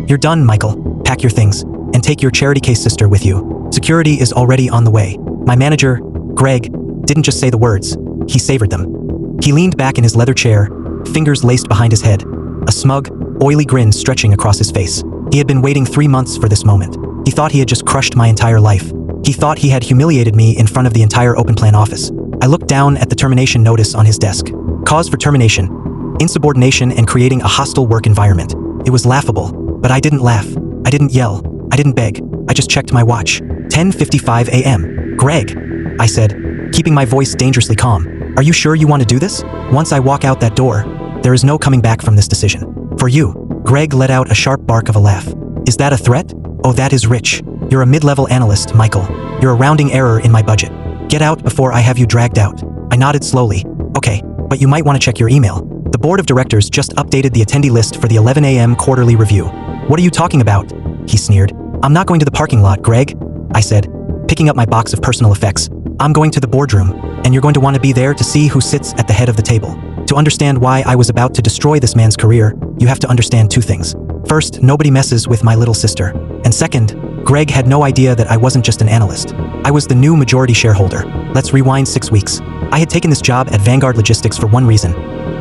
"You're done, Michael. Pack your things and take your charity case sister with you. Security is already on the way." My manager, Greg, didn't just say the words, he savored them. He leaned back in his leather chair, fingers laced behind his head, a smug, oily grin stretching across his face. He had been waiting 3 months for this moment. He thought he had just crushed my entire life. He thought he had humiliated me in front of the entire open plan office. I looked down at the termination notice on his desk. Cause for termination: insubordination and creating a hostile work environment. It was laughable, but I didn't laugh. I didn't yell. I didn't beg. I just checked my watch. 10:55 a.m. "Greg," I said, keeping my voice dangerously calm, "are you sure you want to do this? Once I walk out that door, there is no coming back from this decision. For you." Greg let out a sharp bark of a laugh. "Is that a threat? Oh, that is rich. You're a mid-level analyst, Michael. You're a rounding error in my budget. Get out before I have you dragged out." I nodded slowly. "Okay, but you might want to check your email. The board of directors just updated the attendee list for the 11 a.m. quarterly review." "What are you talking about?" he sneered. "I'm not going to the parking lot, Greg," I said, picking up my box of personal effects. "I'm going to the boardroom, and you're going to want to be there to see who sits at the head of the table. To understand why I was about to destroy this man's career, you have to understand 2 things. First, nobody messes with my little sister. And second, Greg had no idea that I wasn't just an analyst. I was the new majority shareholder. Let's rewind 6 weeks. I had taken this job at Vanguard Logistics for one reason.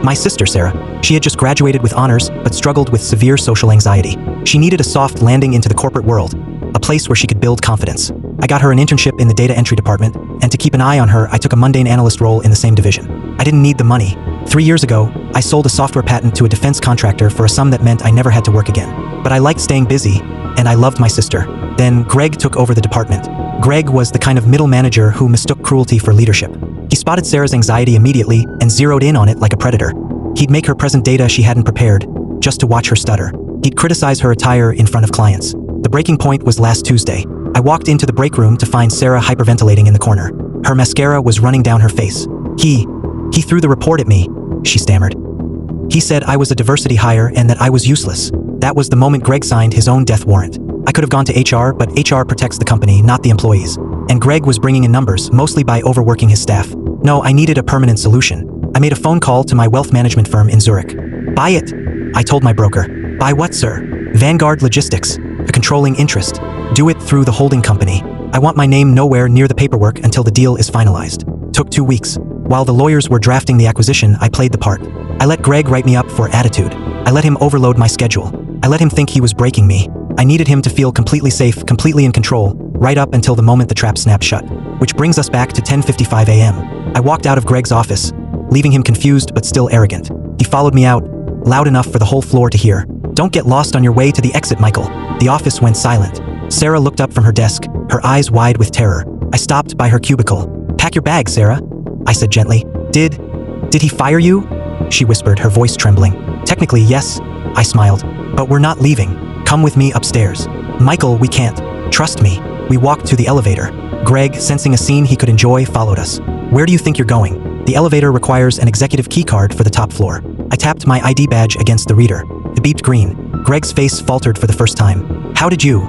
My sister, Sarah, she had just graduated with honors but struggled with severe social anxiety. She needed a soft landing into the corporate world, a place where she could build confidence. I got her an internship in the data entry department, and to keep an eye on her, I took a mundane analyst role in the same division. I didn't need the money. 3 years ago, I sold a software patent to a defense contractor for a sum that meant I never had to work again. But I liked staying busy, and I loved my sister. Then Greg took over the department. Greg was the kind of middle manager who mistook cruelty for leadership. He spotted Sarah's anxiety immediately and zeroed in on it like a predator. He'd make her present data she hadn't prepared, just to watch her stutter. He'd criticize her attire in front of clients. The breaking point was last Tuesday. I walked into the break room to find Sarah hyperventilating in the corner. Her mascara was running down her face. He threw the report at me," she stammered. "He said I was a diversity hire and that I was useless." That was the moment Greg signed his own death warrant. I could have gone to HR, but HR protects the company, not the employees. And Greg was bringing in numbers, mostly by overworking his staff. No, I needed a permanent solution. I made a phone call to my wealth management firm in Zurich. "Buy it," I told my broker. "Buy what, sir?" "Vanguard Logistics, a controlling interest. Do it through the holding company. I want my name nowhere near the paperwork until the deal is finalized." Took 2 weeks. While the lawyers were drafting the acquisition, I played the part. I let Greg write me up for attitude. I let him overload my schedule. I let him think he was breaking me. I needed him to feel completely safe, completely in control, right up until the moment the trap snapped shut. Which brings us back to 10:55 a.m. I walked out of Greg's office, leaving him confused but still arrogant. He followed me out, loud enough for the whole floor to hear. "Don't get lost on your way to the exit, Michael." The office went silent. Sarah looked up from her desk, her eyes wide with terror. I stopped by her cubicle. "Pack your bag, Sarah," I said gently. Did he fire you?" she whispered, her voice trembling. "Technically, yes," I smiled. "But we're not leaving. Come with me upstairs." "Michael, we can't. Trust me." We walked to the elevator. Greg, sensing a scene he could enjoy, followed us. "Where do you think you're going?" "The elevator requires an executive key card for the top floor." I tapped my ID badge against the reader. It beeped green. Greg's face faltered for the first time. "How did you?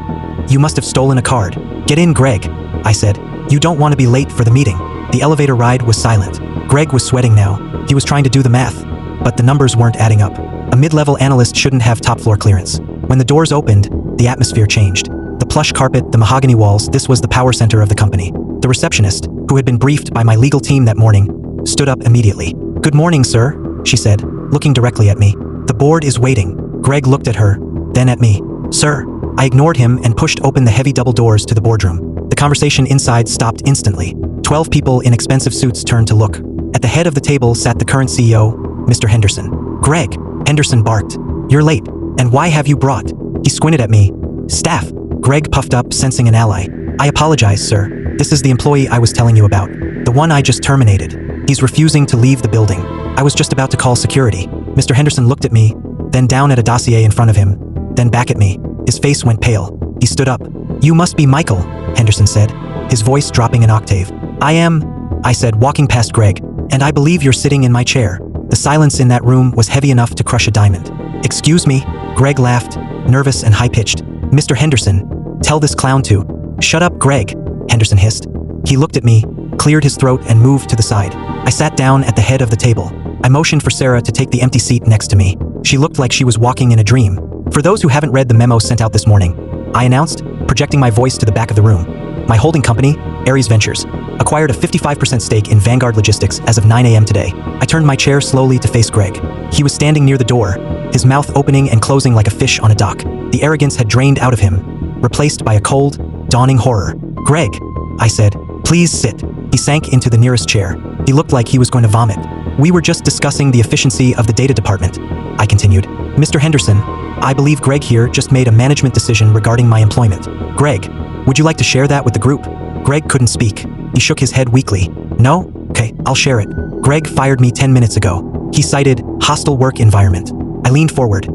You must have stolen a card." "Get in, Greg," I said. "You don't want to be late for the meeting." The elevator ride was silent. Greg was sweating now. He was trying to do the math, but the numbers weren't adding up. A mid-level analyst shouldn't have top-floor clearance. When the doors opened, the atmosphere changed. The plush carpet, the mahogany walls, this was the power center of the company. The receptionist, who had been briefed by my legal team that morning, stood up immediately. "Good morning, sir," she said, looking directly at me. "The board is waiting." Greg looked at her, then at me. "Sir." I ignored him and pushed open the heavy double doors to the boardroom. The conversation inside stopped instantly. 12 people in expensive suits turned to look. At the head of the table sat the current CEO, Mr. Henderson. "Greg," Henderson barked. "You're late. And why have you brought?" He squinted at me. "Staff." Greg puffed up, sensing an ally. "I apologize, sir. This is the employee I was telling you about. The one I just terminated. He's refusing to leave the building. I was just about to call security." Mr. Henderson looked at me, then down at a dossier in front of him, then back at me. His face went pale. He stood up. "You must be Michael," Henderson said, his voice dropping an octave. "I am," I said, walking past Greg. "And I believe you're sitting in my chair." The silence in that room was heavy enough to crush a diamond. "Excuse me," Greg laughed, nervous and high-pitched. "Mr. Henderson, tell this clown to—" "Shut up, Greg," Henderson hissed. He looked at me, cleared his throat and moved to the side. I sat down at the head of the table. I motioned for Sarah to take the empty seat next to me. She looked like she was walking in a dream. For those who haven't read the memo sent out this morning, I announced, projecting my voice to the back of the room, my holding company, Ares Ventures, acquired a 55% stake in Vanguard Logistics as of 9 a.m. today. I turned my chair slowly to face Greg. He was standing near the door, his mouth opening and closing like a fish on a dock. The arrogance had drained out of him, replaced by a cold, dawning horror. "Greg," I said, "please sit." He sank into the nearest chair. He looked like he was going to vomit. "We were just discussing the efficiency of the data department," I continued. "Mr. Henderson, I believe Greg here just made a management decision regarding my employment. Greg, would you like to share that with the group?" Greg couldn't speak. He shook his head weakly. "No? Okay, I'll share it. Greg fired me 10 minutes ago. He cited hostile work environment." I leaned forward.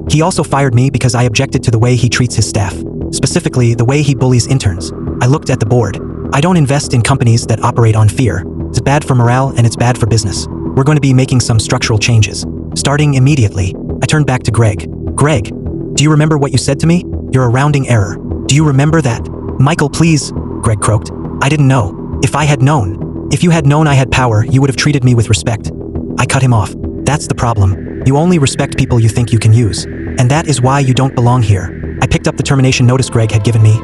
"He also fired me because I objected to the way he treats his staff, specifically the way he bullies interns." I looked at the board. "I don't invest in companies that operate on fear. It's bad for morale and it's bad for business. We're going to be making some structural changes, starting immediately." I turned back to Greg. "Greg, do you remember what you said to me? You're a rounding error. Do you remember that?" "Michael, please," Greg croaked. "I didn't know. If I had known. If you had known I had power, you would have treated me with respect." I cut him off. "That's the problem. You only respect people you think you can use. And that is why you don't belong here." I picked up the termination notice Greg had given me.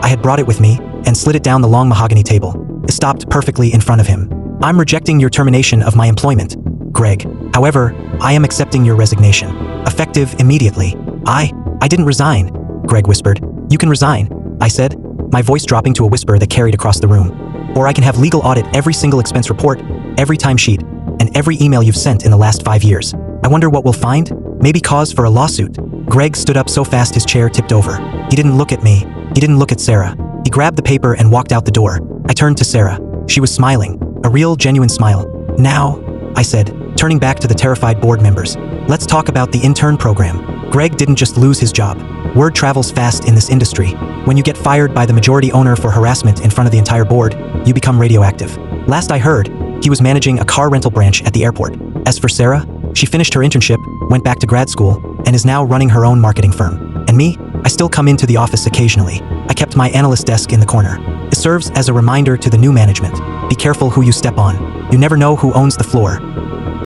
I had brought it with me and slid it down the long mahogany table. It stopped perfectly in front of him. "I'm rejecting your termination of my employment, Greg. However, I am accepting your resignation. Effective immediately." I didn't resign," Greg whispered. "You can resign," I said, my voice dropping to a whisper that carried across the room. "Or I can have legal audit every single expense report, every timesheet, and every email you've sent in the last 5 years. I wonder what we'll find? Maybe cause for a lawsuit." Greg stood up so fast his chair tipped over. He didn't look at me. He didn't look at Sarah. He grabbed the paper and walked out the door. I turned to Sarah. She was smiling, a real, genuine smile. "Now," I said, turning back to the terrified board members, "let's talk about the intern program." Greg didn't just lose his job. Word travels fast in this industry. When you get fired by the majority owner for harassment in front of the entire board, you become radioactive. Last I heard, he was managing a car rental branch at the airport. As for Sarah, she finished her internship, went back to grad school, and is now running her own marketing firm. And me? I still come into the office occasionally. I kept my analyst desk in the corner. It serves as a reminder to the new management. Be careful who you step on. You never know who owns the floor.